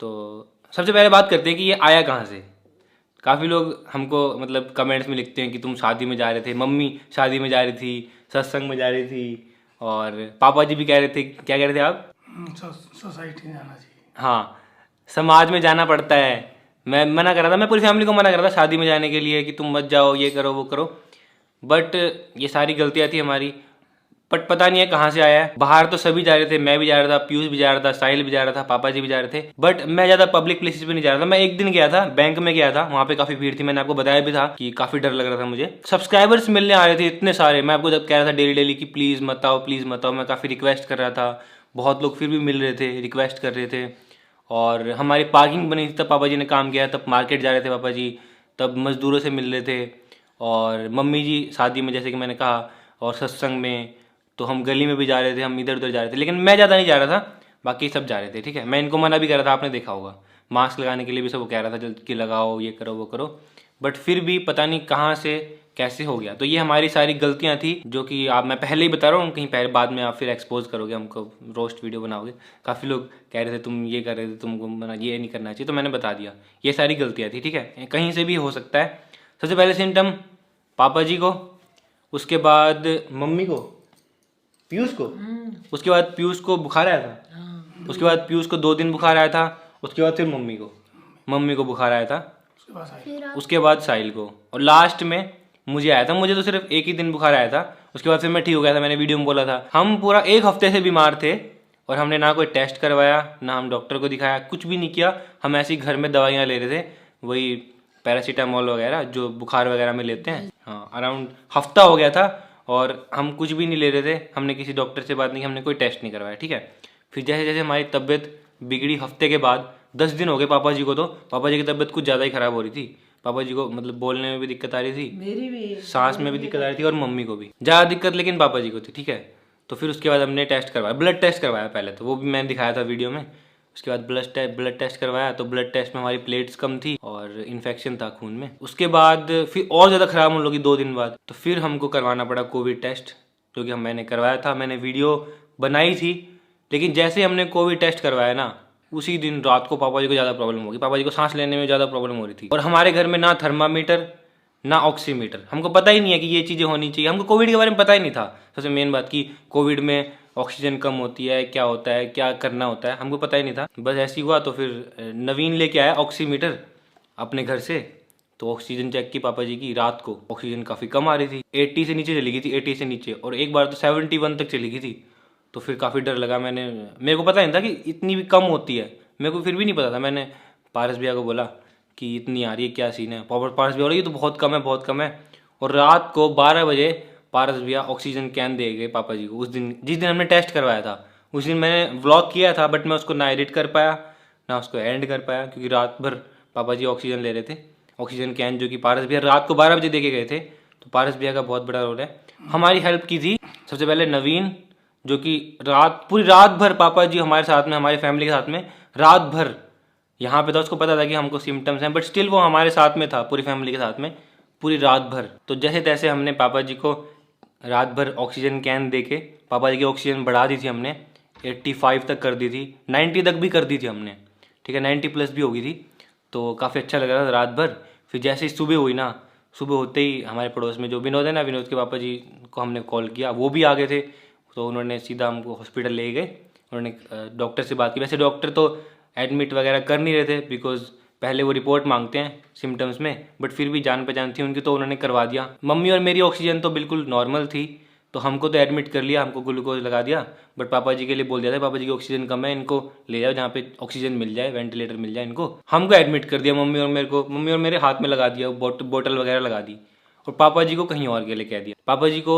तो सबसे पहले बात करते हैं कि ये आया कहाँ से। काफ़ी लोग हमको मतलब कमेंट्स में लिखते हैं कि तुम शादी में जा रहे थे, मम्मी शादी में जा रही थी, सत्संग में जा रही थी, और पापा जी भी कह रहे थे, क्या कह रहे थे आप? सोसाइटी में जाना चाहिए। हाँ, समाज में जाना पड़ता है। मैं मना कर रहा था, मैं पूरी फैमिली को मना कर रहा था शादी में जाने के लिए कि तुम मत जाओ, ये करो वो करो, बट ये सारी गलतियाँ थी हमारी। बट पता नहीं है कहाँ से आया है। बाहर तो सभी जा रहे थे, मैं भी जा रहा था, पीयूष भी जा रहा था, साहिल भी जा रहा था, पापा जी भी जा रहे थे, बट मैं ज़्यादा पब्लिक प्लेसेस पे नहीं जा रहा था। मैं एक दिन गया था, बैंक में गया था, वहाँ पे काफ़ी भीड़ थी, मैंने आपको बताया भी था कि काफ़ी डर लग रहा था मुझे। सब्सक्राइबर्स मिलने आ रहे थे इतने सारे, मैं आपको जब कह रहा था डेली डेली कि प्लीज़ मत आओ, प्लीज़ मत आओ, मैं काफ़ी रिक्वेस्ट कर रहा था, बहुत लोग फिर भी मिल रहे थे, रिक्वेस्ट कर रहे थे। और हमारी पार्किंग बनी थी, तब पापा जी ने काम किया, तब मार्केट जा रहे थे पापा जी, तब मज़दूरों से मिल रहे थे, और मम्मी जी शादी में जैसे कि मैंने कहा, और सत्संग में, तो हम गली में भी जा रहे थे, हम इधर उधर जा रहे थे, लेकिन मैं ज़्यादा नहीं जा रहा था, बाकी सब जा रहे थे। ठीक है, मैं इनको मना भी कर रहा था, आपने देखा होगा, मास्क लगाने के लिए भी सब कह रहा था जल्द कि लगाओ, ये करो वो करो, बट फिर भी पता नहीं कहाँ से कैसे हो गया। तो ये हमारी सारी गलतियाँ थी, जो कि आप, मैं पहले ही बता रहा हूँ, कहीं पहले बाद में आप फिर एक्सपोज करोगे हमको, रोस्ट वीडियो बनाओगे। काफ़ी लोग कह रहे थे तुम ये कर रहे थे, तुमको मना ये नहीं करना चाहिए, तो मैंने बता दिया ये सारी गलतियाँ थी। ठीक है, कहीं से भी हो सकता है। सबसे पहले सिम्टम पापा जी को, उसके बाद मम्मी को, पीयूष को, उसके बाद पीयूष को बुखार आया था, उसके बाद पीयूष को 2 दिन बुखार आया था, उसके बाद फिर मम्मी को बुखार आया था, उसके बाद साहिल को, और लास्ट में मुझे आया था। मुझे तो सिर्फ एक ही दिन बुखार आया था, उसके बाद फिर मैं ठीक हो गया था, मैंने वीडियो में बोला था। हम पूरा 1 हफ्ते से बीमार थे, और हमने ना कोई टेस्ट करवाया, ना हम डॉक्टर को दिखाया, कुछ भी नहीं किया। हम ऐसे ही घर में दवाइयाँ ले रहे थे, वही पैरासीटामोल वगैरह जो बुखार वगैरह में लेते हैं। हाँ, अराउंड हफ्ता हो गया था, और हम कुछ भी नहीं ले रहे थे, हमने किसी डॉक्टर से बात नहीं की, हमने कोई टेस्ट नहीं करवाया। ठीक है, फिर जैसे जैसे हमारी तबीयत बिगड़ी, हफ्ते के बाद 10 दिन हो गए पापा जी को, तो पापा जी की तबीयत कुछ ज़्यादा ही ख़राब हो रही थी। पापा जी को मतलब बोलने में भी दिक्कत आ रही थी, मेरी भी सांस में भी दिक्कत आ रही थी, और मम्मी को भी ज़्यादा दिक्कत लेकिन पापा जी को थी। ठीक है, तो फिर उसके बाद हमने टेस्ट करवाया, ब्लड टेस्ट करवाया पहले, तो वो भी मैंने दिखाया था वीडियो में। उसके बाद ब्लड टेस्ट करवाया, तो ब्लड टेस्ट में हमारी प्लेट्स कम थी और इन्फेक्शन था खून में। उसके बाद फिर और ज़्यादा ख़राब होने लगी 2 दिन बाद, तो फिर हमको करवाना पड़ा कोविड टेस्ट, जो कि मैंने करवाया था, मैंने वीडियो बनाई थी। लेकिन जैसे हमने कोविड टेस्ट करवाया ना, उसी दिन रात को पापा जी को ज़्यादा प्रॉब्लम होगी, पापा जी को सांस लेने में ज़्यादा प्रॉब्लम हो रही थी, और हमारे घर में ना थर्मामीटर ना ऑक्सीमीटर, हमको पता ही नहीं है कि ये चीज़ें होनी चाहिए, हमको कोविड के बारे में पता ही नहीं था। सबसे मेन बात कि कोविड में ऑक्सीजन कम होती है, क्या होता है, क्या करना होता है, हमको पता ही नहीं था। बस ऐसे ही हुआ, तो फिर नवीन लेके आया ऑक्सीमीटर अपने घर से, तो ऑक्सीजन चेक की पापा जी की, रात को ऑक्सीजन काफ़ी कम आ रही थी, 80 से नीचे चली गई थी, 80 से नीचे, और एक बार तो 71 तक चली गई थी। तो फिर काफ़ी डर लगा, मेरे को पता नहीं था कि इतनी भी कम होती है, मेरे को फिर भी नहीं पता था। मैंने पारस भैया को बोला कि इतनी आ रही है, क्या सीन है? पारस भैया बोला ये तो बहुत कम है, बहुत कम है। और रात को 12 बजे पारस भैया ऑक्सीजन कैन दे गए पापा जी को। उस दिन, जिस दिन हमने टेस्ट करवाया था, उस दिन मैंने व्लॉग किया था, बट मैं उसको ना एडिट कर पाया, ना उसको एंड कर पाया, क्योंकि रात भर पापा जी ऑक्सीजन ले रहे थे। ऑक्सीजन कैन जो कि पारस भैया रात को 12 बजे दे के गए थे, तो पारस भैया का बहुत बड़ा रोल है। हमारी हेल्प की थी सबसे पहले नवीन, जो कि पूरी रात भर पापा जी हमारे साथ में, हमारी फैमिली के साथ में रात भर यहाँ पे था। उसको पता था कि हमको सिम्टम्स हैं, बट स्टिल वो हमारे साथ में था, पूरी फैमिली के साथ में, पूरी रात भर। तो जैसे तैसे हमने पापा जी को रात भर ऑक्सीजन कैन दे के, पापा जी की ऑक्सीजन बढ़ा दी थी हमने, 85 तक कर दी थी, 90 तक भी कर दी थी हमने। ठीक है, 90 प्लस भी हो गई थी, तो काफ़ी अच्छा लग रहा था रात भर। फिर जैसे ही सुबह हुई ना, सुबह होते ही हमारे पड़ोस में जो विनोद है ना, विनोद के पापा जी को हमने कॉल किया, वो भी आ गए थे, तो उन्होंने सीधा हमको हॉस्पिटल ले गए। उन्होंने डॉक्टर से बात की। वैसे डॉक्टर तो एडमिट वगैरह कर नहीं रहे थे, बिकॉज पहले वो रिपोर्ट मांगते हैं सिम्टम्स में, बट फिर भी जान पहचान थी उनकी, तो उन्होंने करवा दिया। मम्मी और मेरी ऑक्सीजन तो बिल्कुल नॉर्मल थी, तो हमको तो एडमिट कर लिया, हमको ग्लूकोज लगा दिया, बट पापा जी के लिए बोल दिया था पापा जी की ऑक्सीजन कम है, इनको ले जाओ जहाँ पे ऑक्सीजन मिल जाए, वेंटिलेटर मिल जाए इनको। हमको एडमिट कर दिया, मम्मी और मेरे को, मम्मी और मेरे हाथ में लगा दिया, बोतल वगैरह लगा दी, और पापा जी को कहीं और के लिए कह दिया। पापा जी को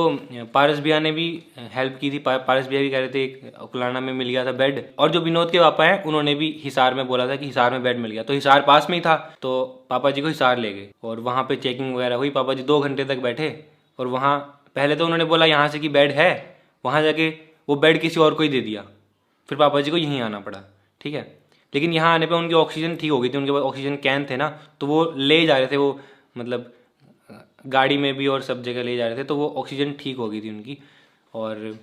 पारस भैया ने भी हेल्प की थी। पारस भैया भी कह रहे थे एक उकलाना में मिल गया था बेड, और जो विनोद के पापा हैं उन्होंने भी हिसार में बोला था कि हिसार में बेड मिल गया, तो हिसार पास में ही था, तो पापा जी को हिसार ले गए, और वहाँ पे चेकिंग वगैरह हुई। पापा जी 2 घंटे तक बैठे, और वहाँ पहले तो उन्होंने बोला यहाँ से कि बेड है, वहाँ जाके वो बेड किसी और को ही दे दिया, फिर पापा जी को यहीं आना पड़ा। ठीक है, लेकिन यहाँ आने पे उनकी ऑक्सीजन ठीक हो गई थी, उनके पास ऑक्सीजन कैन थे ना, तो वो ले जा रहे थे, वो मतलब गाड़ी में भी और सब जगह ले जा रहे थे, तो वो ऑक्सीजन ठीक हो गई थी उनकी। और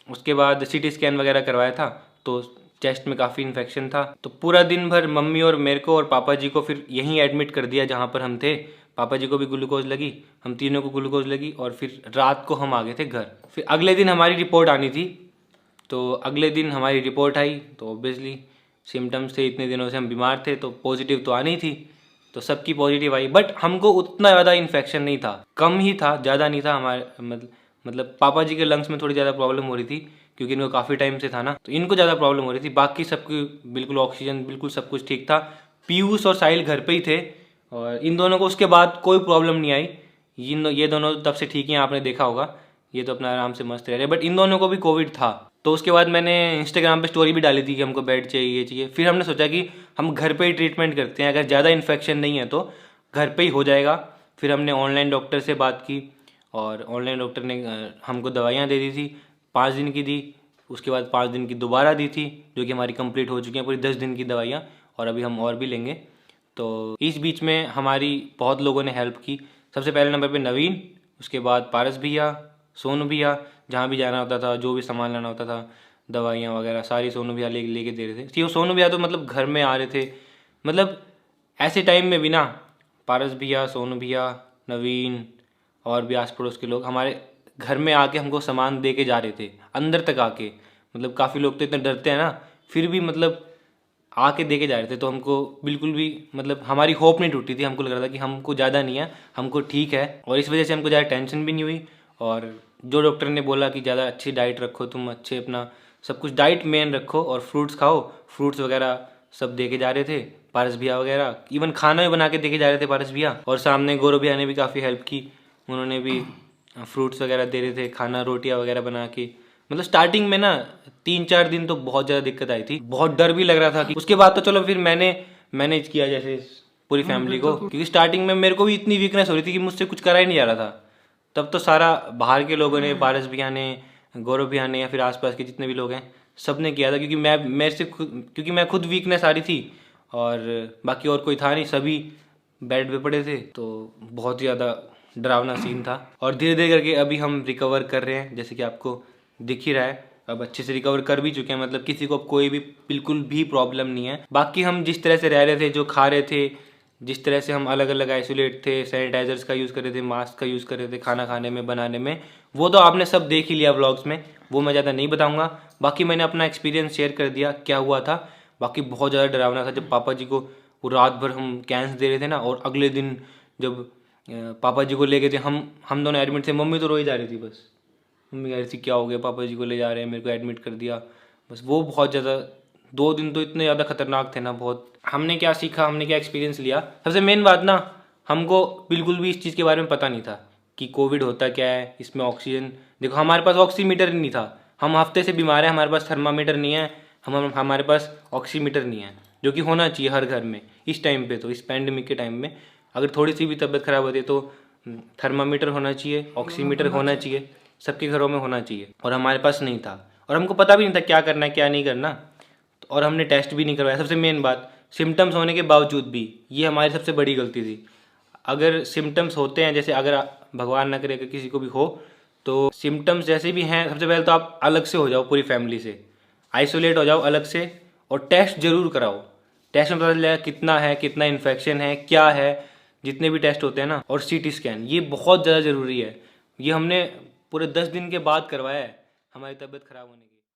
उसके बाद सीटी स्कैन वगैरह करवाया था, तो चेस्ट में काफ़ी इन्फेक्शन था। तो पूरा दिन भर मम्मी और मेरे को और पापा जी को फिर यहीं एडमिट कर दिया जहाँ पर हम थे। पापा जी को भी ग्लूकोज लगी, हम तीनों को ग्लूकोज लगी, और फिर रात को हम आ गए थे घर। फिर अगले दिन हमारी रिपोर्ट आनी थी, तो अगले दिन हमारी रिपोर्ट आई तो ऑब्वियसली सिम्टम्स थे, इतने दिनों से हम बीमार थे तो पॉजिटिव तो आनी थी, तो सबकी पॉजिटिव आई। बट हमको उतना ज़्यादा इन्फेक्शन नहीं था, कम ही था, ज़्यादा नहीं था। हमारे मतलब पापा जी के लंग्स में थोड़ी ज़्यादा प्रॉब्लम हो रही थी क्योंकि इनको काफ़ी टाइम से था ना, तो इनको ज़्यादा प्रॉब्लम हो रही थी। बाकी सबकी बिल्कुल ऑक्सीजन, बिल्कुल सब कुछ ठीक था। पीयूष और साहिल घर पे ही थे और इन दोनों को उसके बाद कोई प्रॉब्लम नहीं आई। ये दोनों तब से ठीक हैं, आपने देखा होगा, ये तो अपना आराम से मस्त रह रहे। बट इन दोनों को भी कोविड था। तो उसके बाद मैंने इंस्टाग्राम पे स्टोरी भी डाली थी कि हमको बेड चाहिए, ये चाहिए। फिर हमने सोचा कि हम घर पे ही ट्रीटमेंट करते हैं, अगर ज़्यादा इन्फेक्शन नहीं है तो घर पे ही हो जाएगा। फिर हमने ऑनलाइन डॉक्टर से बात की और ऑनलाइन डॉक्टर ने हमको दवाइयाँ दे दी थी, 5 दिन की दी, उसके बाद 5 दिन की दोबारा दी थी, जो कि हमारी कंप्लीट हो चुकी हैं पूरी 10 दिन की दवाइयाँ, और अभी हम और भी लेंगे। तो इस बीच में हमारी बहुत लोगों ने हेल्प की। सबसे पहले नंबर पे नवीन, उसके बाद पारस भैया, सोनू भैया, जहाँ भी जाना होता था, जो भी सामान लाना होता था, दवाइयाँ वगैरह सारी सोनू भैया लेके दे रहे थे। सोनू भैया तो मतलब घर में आ रहे थे, मतलब ऐसे टाइम में भी ना, पारस भैया, सोनू भैया, नवीन और भी आस पड़ोस के लोग हमारे घर में आके हमको सामान दे के जा रहे थे, अंदर तक आके। मतलब काफ़ी लोग तो इतने डरते हैं ना, फिर भी मतलब आके दे के जा रहे थे। तो हमको बिल्कुल भी मतलब हमारी होप नहीं टूटी थी, हमको लग रहा था कि हमको ज़्यादा नहीं है, हमको ठीक है, और इस वजह से हमको ज़्यादा टेंशन भी नहीं हुई। और जो डॉक्टर ने बोला कि ज़्यादा अच्छी डाइट रखो तुम, अच्छे अपना सब कुछ डाइट मेन रखो और फ्रूट्स खाओ, फ्रूट्स वगैरह सब दे के जा रहे थे पारस भैया वगैरह, इवन खाना भी बना के दे के जा रहे थे पारस भैया। और सामने गौरव भैया ने भी काफ़ी हेल्प की, उन्होंने भी फ्रूट्स वगैरह दे रहे थे, खाना रोटियां वगैरह बना के। मतलब स्टार्टिंग में ना 3-4 दिन तो बहुत ज़्यादा दिक्कत आई थी, बहुत डर भी लग रहा था कि उसके बाद तो चलो फिर मैंने मैनेज किया जैसे पूरी फैमिली को, क्योंकि स्टार्टिंग में मेरे को भी इतनी वीकनेस हो रही थी कि मुझसे कुछ करा ही नहीं जा रहा था। तब तो सारा बाहर के लोगों ने, पारस भैया ने, गौरव भैया ने, या फिर आसपास के जितने भी लोग हैं, सब ने किया था, क्योंकि क्योंकि मैं खुद वीकनेस आ रही थी और बाकी और कोई था नहीं, सभी बेड पे पड़े थे। तो बहुत ही ज़्यादा डरावना सीन था। और धीरे धीरे करके अभी हम रिकवर कर रहे हैं, जैसे कि आपको दिख ही रहा है, अब अच्छे से रिकवर कर भी चुके हैं। मतलब किसी को अब कोई भी बिल्कुल भी प्रॉब्लम नहीं है। बाकी हम जिस तरह से रह रहे थे, जो खा रहे थे, जिस तरह से हम अलग अलग आइसोलेट थे, सैनिटाइजर्स का यूज़ कर रहे थे, मास्क का यूज़ कर रहे थे खाना खाने में, बनाने में, वो तो आपने सब देख ही लिया व्लॉग्स में, वो मैं ज़्यादा नहीं बताऊँगा। बाकी मैंने अपना एक्सपीरियंस शेयर कर दिया क्या हुआ था। बाकी बहुत ज़्यादा डरावना था जब पापा जी को वो रात भर हम कैंस दे रहे थे ना, और अगले दिन जब पापा जी को ले गए थे, हम दोनों एडमिट थे, मम्मी तो रो ही जा रही थी बस। मम्मी कह रही थी क्या हो गया, पापा जी को ले जा रहे हैं, मेरे को एडमिट कर दिया बस। वो बहुत ज़्यादा 2 दिन तो इतने ज़्यादा खतरनाक थे ना, बहुत। हमने क्या सीखा, हमने क्या एक्सपीरियंस लिया, सबसे मेन बात ना, हमको बिल्कुल भी इस चीज़ के बारे में पता नहीं था कि कोविड होता क्या है, इसमें ऑक्सीजन, देखो हमारे पास ऑक्सीमीटर ही नहीं था, हम हफ्ते से बीमार हैं, हमारे पास थर्मामीटर नहीं है, हमारे पास ऑक्सीमीटर नहीं है, जो कि होना चाहिए हर घर में इस टाइम पे। तो इस पैंडमिक के टाइम में अगर थोड़ी सी भी तबीयत खराब होती है तो थर्मामीटर होना चाहिए, ऑक्सीमीटर होना चाहिए, सबके घरों में होना चाहिए। और हमारे पास नहीं था, और हमको पता भी नहीं था क्या करना है क्या नहीं करना, और हमने टेस्ट भी नहीं करवाया। सबसे मेन बात, सिम्टम्स होने के बावजूद भी, ये हमारी सबसे बड़ी गलती थी। अगर सिम्टम्स होते हैं, जैसे अगर भगवान ना करे अगर किसी को भी हो, तो सिम्टम्स जैसे भी हैं, सबसे पहले तो आप अलग से हो जाओ, पूरी फैमिली से आइसोलेट हो जाओ अलग से, और टेस्ट जरूर कराओ। टेस्ट में पता चलेगा कितना है, कितना इन्फेक्शन है, क्या है, जितने भी टेस्ट होते हैं ना, और सीटी स्कैन, ये बहुत ज़्यादा ज़रूरी है। ये हमने पूरे 10 दिन के बाद करवाया है हमारी तबीयत खराब होने के